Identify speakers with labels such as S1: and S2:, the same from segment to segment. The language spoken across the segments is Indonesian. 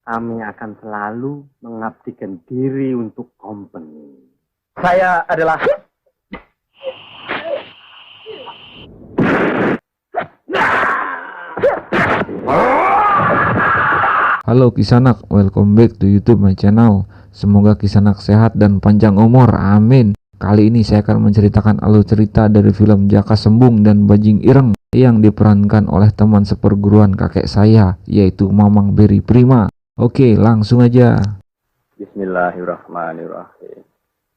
S1: Kami akan selalu mengabdikan diri untuk company.
S2: Saya adalah...
S3: Halo Kisanak, welcome back to YouTube my channel. Semoga Kisanak sehat dan panjang umur, amin. Kali ini saya akan menceritakan alur cerita dari film Jaka Sembung dan Bajing Ireng yang diperankan oleh teman seperguruan kakek saya, yaitu Mamang Berry Prima. Oke, langsung aja.
S2: Bismillahirrahmanirrahim.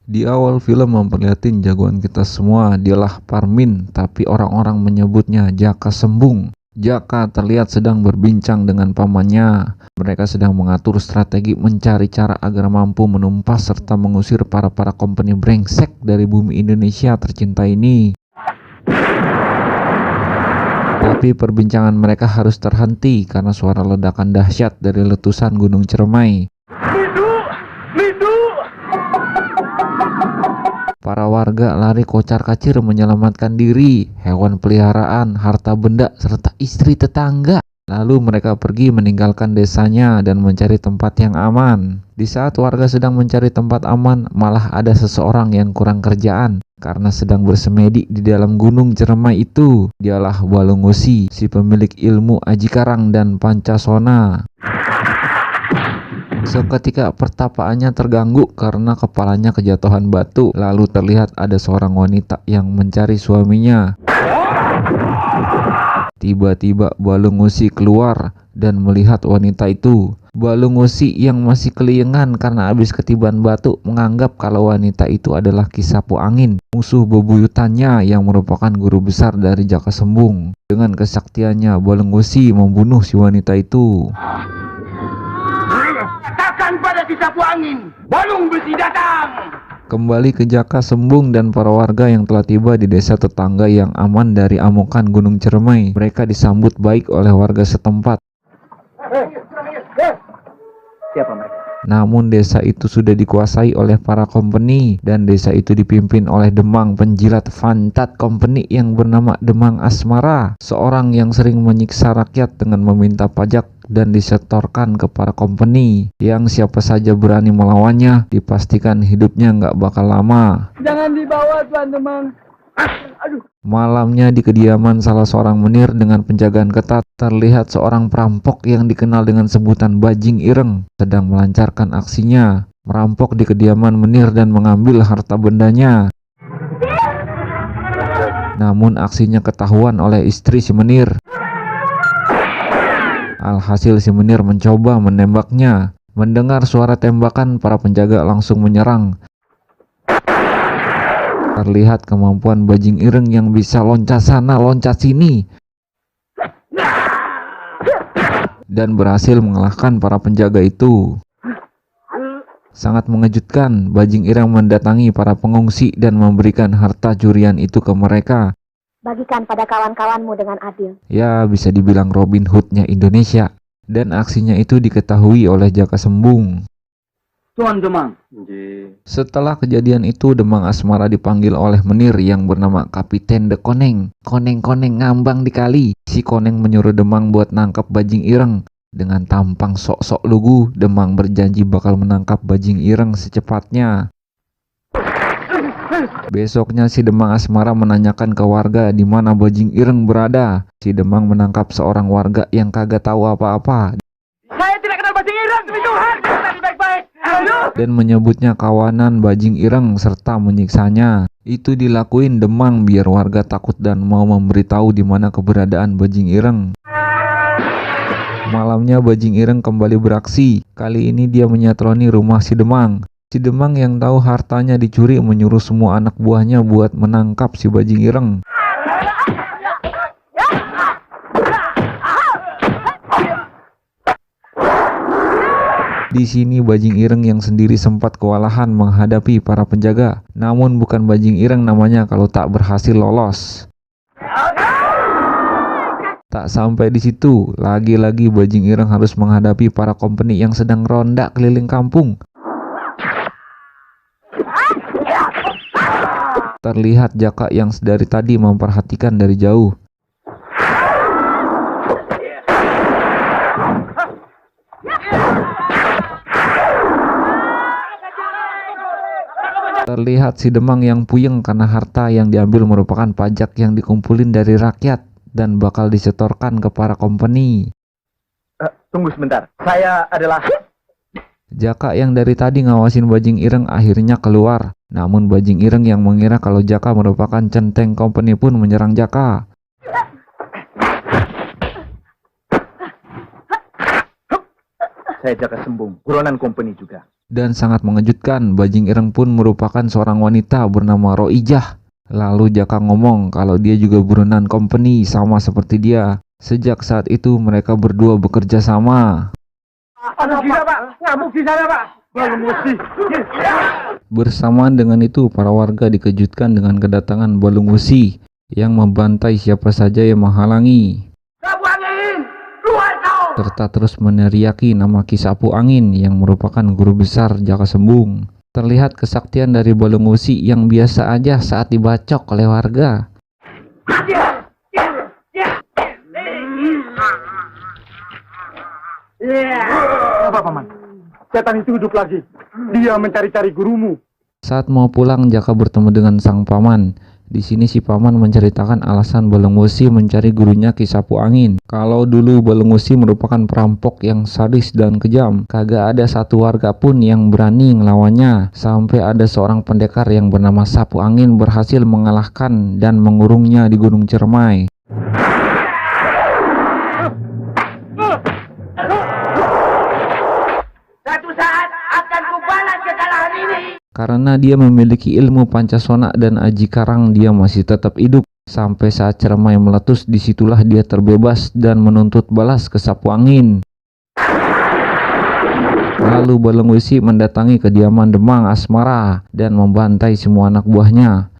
S3: Di awal film memperlihatin jagoan kita semua, dialah Parmin, tapi orang-orang menyebutnya Jaka Sembung. Jaka terlihat sedang berbincang dengan pamannya. Mereka sedang mengatur strategi mencari cara agar mampu menumpas serta mengusir para company brengsek dari bumi Indonesia tercinta ini. Tapi perbincangan mereka harus terhenti karena suara ledakan dahsyat dari letusan Gunung Ciremai. Para warga lari kocar-kacir menyelamatkan diri, hewan peliharaan, harta benda, serta istri tetangga. Lalu mereka pergi meninggalkan desanya dan mencari tempat yang aman. Di saat warga sedang mencari tempat aman, malah ada seseorang yang kurang kerjaan karena sedang bersemedi di dalam gunung Ciremai itu. Dialah Balunggusi, si pemilik ilmu Aji Karang dan Pancasona. Seketika pertapaannya terganggu karena kepalanya kejatuhan batu. Lalu terlihat ada seorang wanita yang mencari suaminya. Tiba-tiba Balunggusi keluar dan melihat wanita itu. Balunggusi yang masih keliengan karena habis ketiban batu menganggap kalau wanita itu adalah Ki Sapu Angin, musuh bebuyutannya yang merupakan guru besar dari Jaka Sembung. Dengan kesaktiannya Balunggusi membunuh si wanita itu.
S2: Katakan pada Ki Sapu Angin, balung besi datang.
S3: Kembali ke Jaka Sembung dan para warga yang telah tiba di desa tetangga yang aman dari amukan Gunung Ciremai. Mereka disambut baik oleh warga setempat.
S2: Siapa mereka?
S3: Namun desa itu sudah dikuasai oleh para company dan desa itu dipimpin oleh Demang, penjilat Fantat company yang bernama Demang Asmara, seorang yang sering menyiksa rakyat dengan meminta pajak dan disetorkan ke para company. Yang siapa saja berani melawannya dipastikan hidupnya nggak bakal lama.
S2: Jangan dibawa Tuan Demang. Aduh.
S3: Malamnya di kediaman salah seorang menir dengan penjagaan ketat, terlihat seorang perampok yang dikenal dengan sebutan Bajing Ireng sedang melancarkan aksinya, merampok di kediaman menir dan mengambil harta bendanya. Namun aksinya ketahuan oleh istri si menir. Alhasil si menir mencoba menembaknya. Mendengar suara tembakan, para penjaga langsung menyerang. Terlihat kemampuan Bajing Ireng yang bisa loncat sana loncat sini dan berhasil mengalahkan para penjaga itu. Sangat mengejutkan, Bajing Ireng mendatangi para pengungsi dan memberikan harta curian itu ke mereka.
S4: Bagikan pada kawan-kawanmu dengan adil.
S3: Ya, bisa dibilang Robin Hood-nya Indonesia. Dan aksinya itu diketahui oleh Jaka Sembung.
S2: Tuan Demang.
S3: Setelah kejadian itu, Demang Asmara dipanggil oleh menir yang bernama Kapiten De Koneng. Koneng ngambang di kali. Si Koneng menyuruh Demang buat nangkap Bajing Ireng. Dengan tampang sok-sok lugu, Demang berjanji bakal menangkap Bajing Ireng secepatnya. Besoknya si Demang Asmara menanyakan ke warga di mana Bajing Ireng berada. Si Demang menangkap seorang warga yang kagak tahu apa-apa.
S2: Saya tidak kenal Bajing Ireng, demi Tuhan. Saya baik-baik.
S3: Dan menyebutnya kawanan Bajing Ireng serta menyiksanya. Itu dilakuin Demang biar warga takut dan mau memberitahu di mana keberadaan Bajing Ireng. Malamnya Bajing Ireng kembali beraksi. Kali ini dia menyatroni rumah si Demang. Si Demang yang tahu hartanya dicuri menyuruh semua anak buahnya buat menangkap si Bajing Ireng. Di sini Bajing Ireng yang sendiri sempat kewalahan menghadapi para penjaga. Namun bukan Bajing Ireng namanya kalau tak berhasil lolos. Tak sampai di situ, lagi-lagi Bajing Ireng harus menghadapi para company yang sedang ronda keliling kampung. Terlihat Jaka yang dari tadi memperhatikan dari jauh. Terlihat si Demang yang puyeng karena harta yang diambil merupakan pajak yang dikumpulin dari rakyat dan bakal disetorkan ke para company.
S2: Tunggu sebentar. Saya adalah...
S3: Jaka yang dari tadi ngawasin Bajing Ireng akhirnya keluar. Namun Bajing Ireng yang mengira kalau Jaka merupakan centeng company pun menyerang Jaka.
S2: Saya Jaka Sembung, buronan company juga.
S3: Dan sangat mengejutkan, Bajing Ireng pun merupakan seorang wanita bernama Roijah. Lalu Jaka ngomong kalau dia juga buronan company sama seperti dia. Sejak saat itu mereka berdua bekerja sama.
S2: Ada gila, Pak. Ngamuk di sana, Pak. Balung besi.
S3: Bersamaan dengan itu, para warga dikejutkan dengan kedatangan Balung Besi yang membantai siapa saja yang menghalangi.
S2: Sapu angin, keluar kau.
S3: Serta terus meneriaki nama Ki Sapu Angin yang merupakan guru besar Jaka Sembung. Terlihat kesaktian dari Balung Besi yang biasa aja saat dibacok oleh warga.
S2: Apa, Paman? Setan itu hidup lagi. Dia mencari-cari gurumu.
S3: Saat mau pulang, Jaka bertemu dengan sang paman. Di sini si paman menceritakan alasan Balung Besi mencari gurunya Ki Sapu Angin. Kalau dulu Balung Besi merupakan perampok yang sadis dan kejam, kagak ada satu warga pun yang berani ngelawannya. Sampai ada seorang pendekar yang bernama Sapu Angin berhasil mengalahkan dan mengurungnya di Gunung Cermai.
S2: Satu saat akan kubalas kesalahan ini.
S3: Karena dia memiliki ilmu pancasona dan aji karang, dia masih tetap hidup. Sampai saat Cermai meletus, disitulah dia terbebas dan menuntut balas ke Sapu Angin. Lalu Balung Besi mendatangi kediaman Demang Asmara dan membantai semua anak buahnya.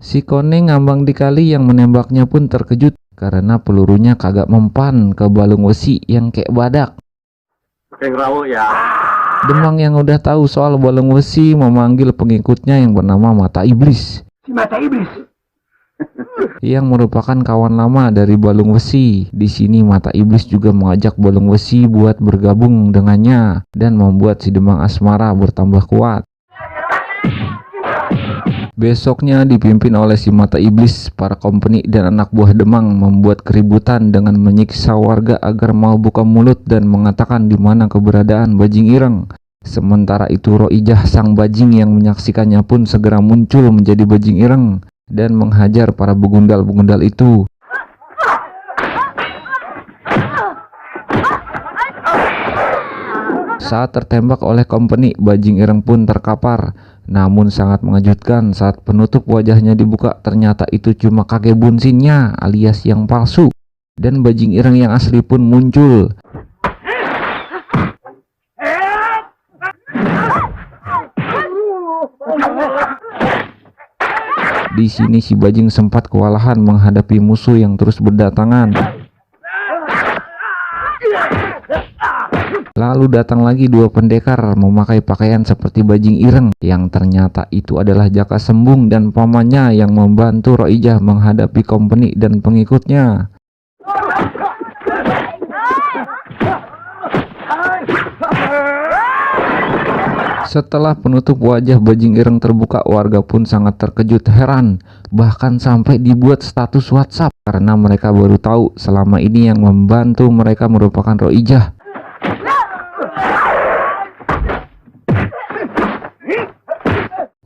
S3: Si Koneng ngambang di kali yang menembaknya pun terkejut karena pelurunya kagak mempan ke Balung Besi yang kayak badak.
S1: Keng rawuh ya.
S3: Demang yang udah tahu soal Balung Besi memanggil pengikutnya yang bernama Mata Iblis,
S2: Si mata iblis.
S3: yang merupakan kawan lama dari Balung Besi. Di sini Mata Iblis juga mengajak Balung Besi buat bergabung dengannya dan membuat si Demang Asmara bertambah kuat. Besoknya dipimpin oleh si Mata Iblis, para company dan anak buah Demang membuat keributan dengan menyiksa warga agar mau buka mulut dan mengatakan di mana keberadaan Bajing Ireng. Sementara itu Roijah sang bajing yang menyaksikannya pun segera muncul menjadi Bajing Ireng dan menghajar para begundal-begundal itu. Saat tertembak oleh company, Bajing Ireng pun terkapar. Namun sangat mengejutkan saat penutup wajahnya dibuka, ternyata itu cuma kakek bunsinnya alias yang palsu. Dan Bajing Ireng yang asli pun muncul. Di sini si Bajing sempat kewalahan menghadapi musuh yang terus berdatangan. Lalu datang lagi dua pendekar memakai pakaian seperti Bajing Ireng, yang ternyata itu adalah Jaka Sembung dan pamannya yang membantu Roijah menghadapi company dan pengikutnya. Setelah penutup wajah Bajing Ireng terbuka, warga pun sangat terkejut heran, bahkan sampai dibuat status WhatsApp karena mereka baru tahu selama ini yang membantu mereka merupakan Roijah.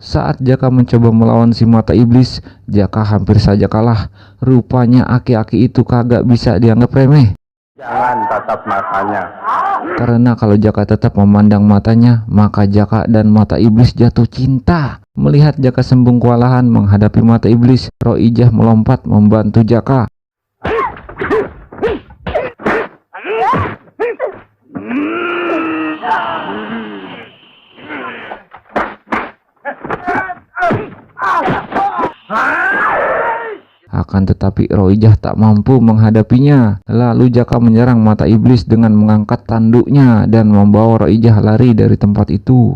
S3: Saat Jaka mencoba melawan si Mata Iblis, Jaka hampir saja kalah. Rupanya aki-aki itu kagak bisa dianggap remeh.
S1: Jangan tatap matanya.
S3: Karena kalau Jaka tetap memandang matanya, maka Jaka dan Mata Iblis jatuh cinta. Melihat Jaka Sembung kewalahan menghadapi Mata Iblis, Roijah melompat membantu Jaka. Akan tetapi Roijah tak mampu menghadapinya. Lalu Jaka menyerang Mata Iblis dengan mengangkat tanduknya dan membawa Roijah lari dari tempat itu.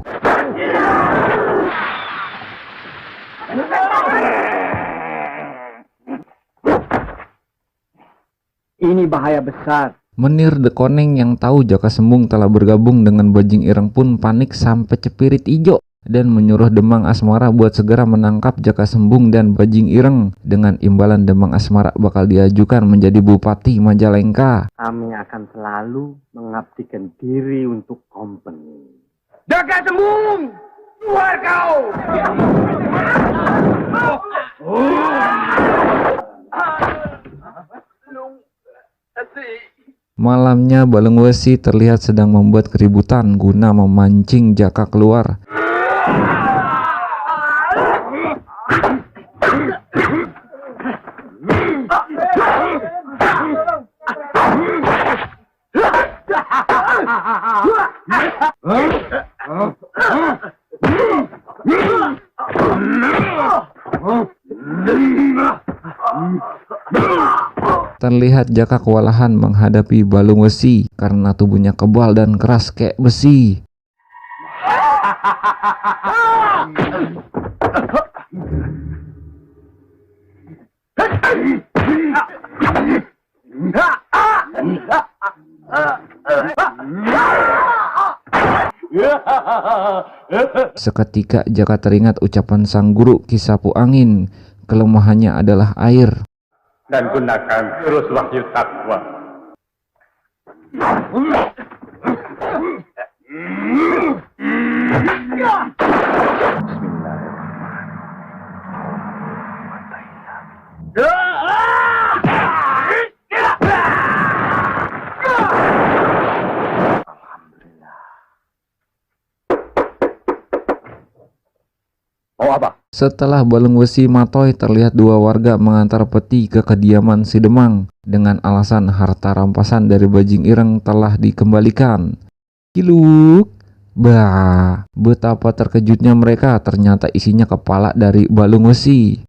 S1: Ini bahaya besar.
S3: Menir De Koneng yang tahu Jaka Sembung telah bergabung dengan Bajing Ireng pun panik sampai cepirit ijo dan menyuruh Demang Asmara buat segera menangkap Jaka Sembung dan Bajing Ireng dengan imbalan Demang Asmara bakal diajukan menjadi Bupati Majalengka.
S1: Kami akan selalu mengabdikan diri untuk company.
S2: Jaka Sembung, keluar kau!
S3: Malamnya Balung Wesi terlihat sedang membuat keributan guna memancing Jaka keluar. Terlihat Jaka kewalahan menghadapi Balung Wesi karena tubuhnya kebal dan keras kayak besi. Seketika Jaka teringat ucapan sang guru Kisapu Angin, kelemahannya adalah air.
S2: Dan gunakan terus wahyu takwa.
S1: Mau apa?
S3: Setelah Balung Wesi matoi, terlihat dua warga mengantar peti ke kediaman si Demang dengan alasan harta rampasan dari Bajing Ireng telah dikembalikan. Kiluk, bah, betapa terkejutnya mereka, ternyata isinya kepala dari Balung Wesi.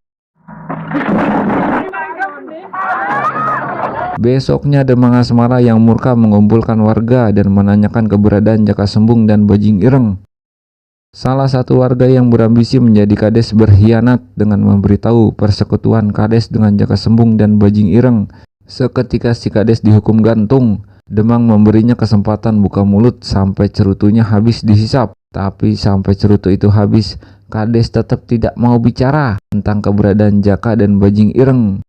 S3: Besoknya Demang Asmara yang murka mengumpulkan warga dan menanyakan keberadaan Jaka Sembung dan Bajing Ireng. Salah satu warga yang berambisi menjadi kades berkhianat dengan memberitahu persekutuan kades dengan Jaka Sembung dan Bajing Ireng. Seketika si kades dihukum gantung. Demang memberinya kesempatan buka mulut sampai cerutunya habis dihisap. Tapi sampai cerutu itu habis, kades tetap tidak mau bicara tentang keberadaan Jaka dan Bajing Ireng.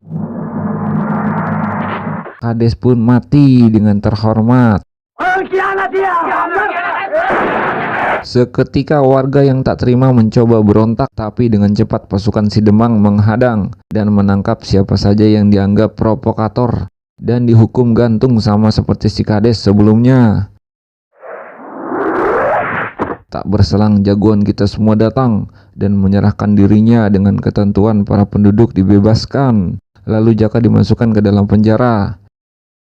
S3: Kades pun mati dengan terhormat. Seketika warga yang tak terima mencoba berontak, tapi dengan cepat pasukan si Demang menghadang dan menangkap siapa saja yang dianggap provokator dan dihukum gantung sama seperti si kades sebelumnya. Tak berselang jagoan kita semua datang dan menyerahkan dirinya dengan ketentuan para penduduk dibebaskan. Lalu Jaka dimasukkan ke dalam penjara.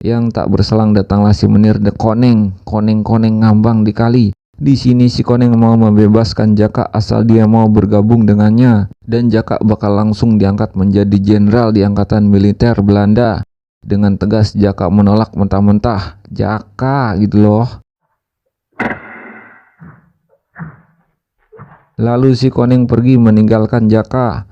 S3: Yang tak berselang datanglah si Menir De Koneng, koneng-koneng ngambang di kali. Di sini si Koneng mau membebaskan Jaka asal dia mau bergabung dengannya, dan Jaka bakal langsung diangkat menjadi jenderal di angkatan militer Belanda. Dengan tegas Jaka menolak mentah-mentah, Jaka gitu loh. Lalu si Koneng pergi meninggalkan Jaka.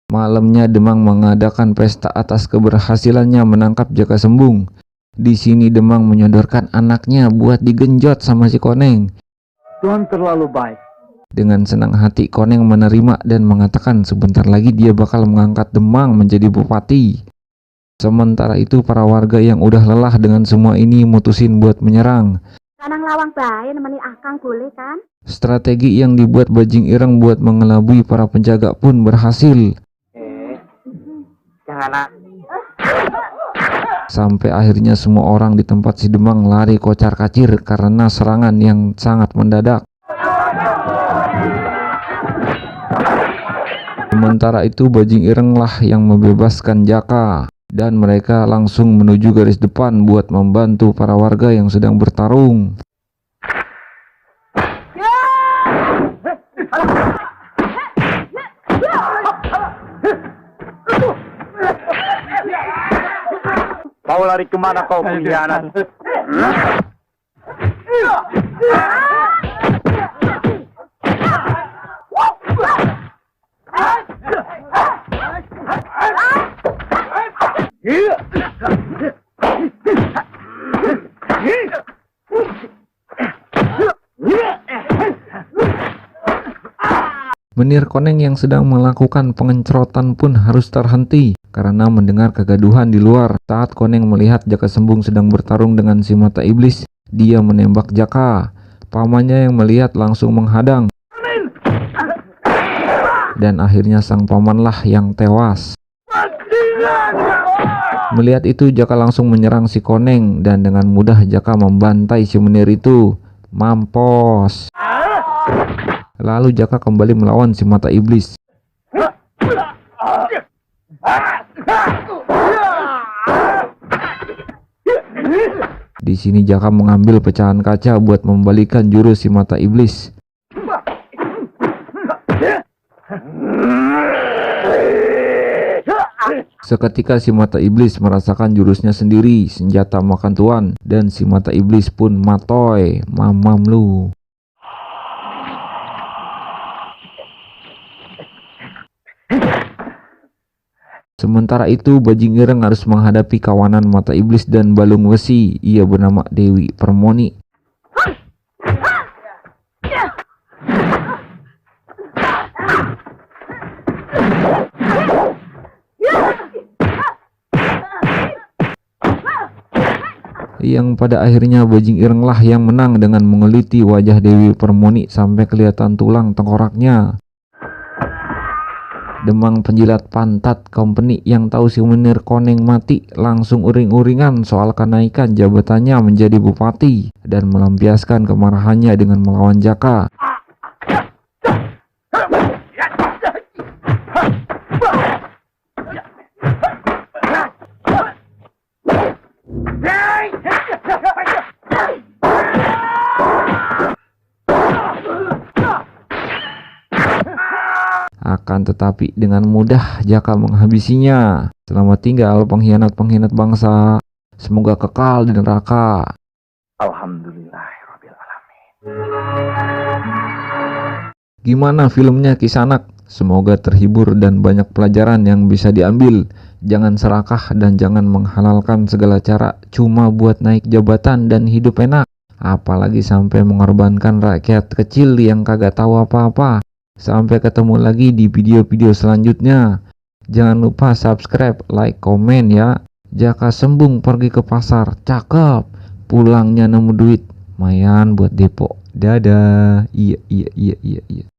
S3: Malamnya Demang mengadakan pesta atas keberhasilannya menangkap Jaka Sembung. Di sini Demang menyodorkan anaknya buat digenjot sama si Koneng.
S1: Tuhan terlalu baik.
S3: Dengan senang hati Koneng menerima dan mengatakan sebentar lagi dia bakal mengangkat Demang menjadi bupati. Sementara itu para warga yang udah lelah dengan semua ini mutusin buat menyerang.
S4: Kanang lawang bae nemeni akang boleh kan?
S3: Strategi yang dibuat Bajing Ireng buat mengelabui para penjaga pun berhasil.
S1: Jangan.
S3: Sampai akhirnya semua orang di tempat si Demang lari kocar-kacir karena serangan yang sangat mendadak. Sementara itu Bajing Ireng lah yang membebaskan Jaka dan mereka langsung menuju garis depan buat membantu para warga yang sedang bertarung.
S2: Mau lari kemana kau pengkhianat?
S3: Menir Koneng yang sedang melakukan pengencrotan pun harus terhenti karena mendengar kegaduhan di luar. Saat Koneng melihat Jaka Sembung sedang bertarung dengan si mata iblis, dia menembak Jaka. Pamannya yang melihat langsung menghadang. Dan akhirnya sang pamanlah yang tewas. Melihat itu Jaka langsung menyerang si Koneng dan dengan mudah Jaka membantai si Menir itu. Mampos. Lalu Jaka kembali melawan si mata iblis. Di sini Jaka mengambil pecahan kaca buat membalikan jurus si mata iblis. Seketika si mata iblis merasakan jurusnya sendiri, senjata makan tuan, dan si mata iblis pun matoy. Mamam lu. Sementara itu Bajing Ireng harus menghadapi kawanan mata iblis dan balung besi. Ia bernama Dewi Permoni. Yang pada akhirnya Bajing Ireng lah yang menang dengan mengeliti wajah Dewi Permoni sampai kelihatan tulang tengkoraknya. Demang penjilat pantat company yang tahu si Menir Koneng mati langsung uring-uringan soal kenaikan jabatannya menjadi bupati dan melampiaskan kemarahannya dengan melawan Jaka. Akan tetapi dengan mudah Jaka menghabisinya. Selamat tinggal pengkhianat-pengkhianat bangsa. Semoga kekal di neraka.
S2: Alhamdulillahirrabbilalamin.
S3: Gimana filmnya Kisanak? Semoga terhibur dan banyak pelajaran yang bisa diambil. Jangan serakah dan jangan menghalalkan segala cara cuma buat naik jabatan dan hidup enak. Apalagi sampai mengorbankan rakyat kecil yang kagak tahu apa-apa. Sampai ketemu lagi di video-video selanjutnya. Jangan lupa subscribe, like, komen ya. Jaka Sembung pergi ke pasar, cakep. Pulangnya nemu duit, lumayan buat depo. Dadah. Iya.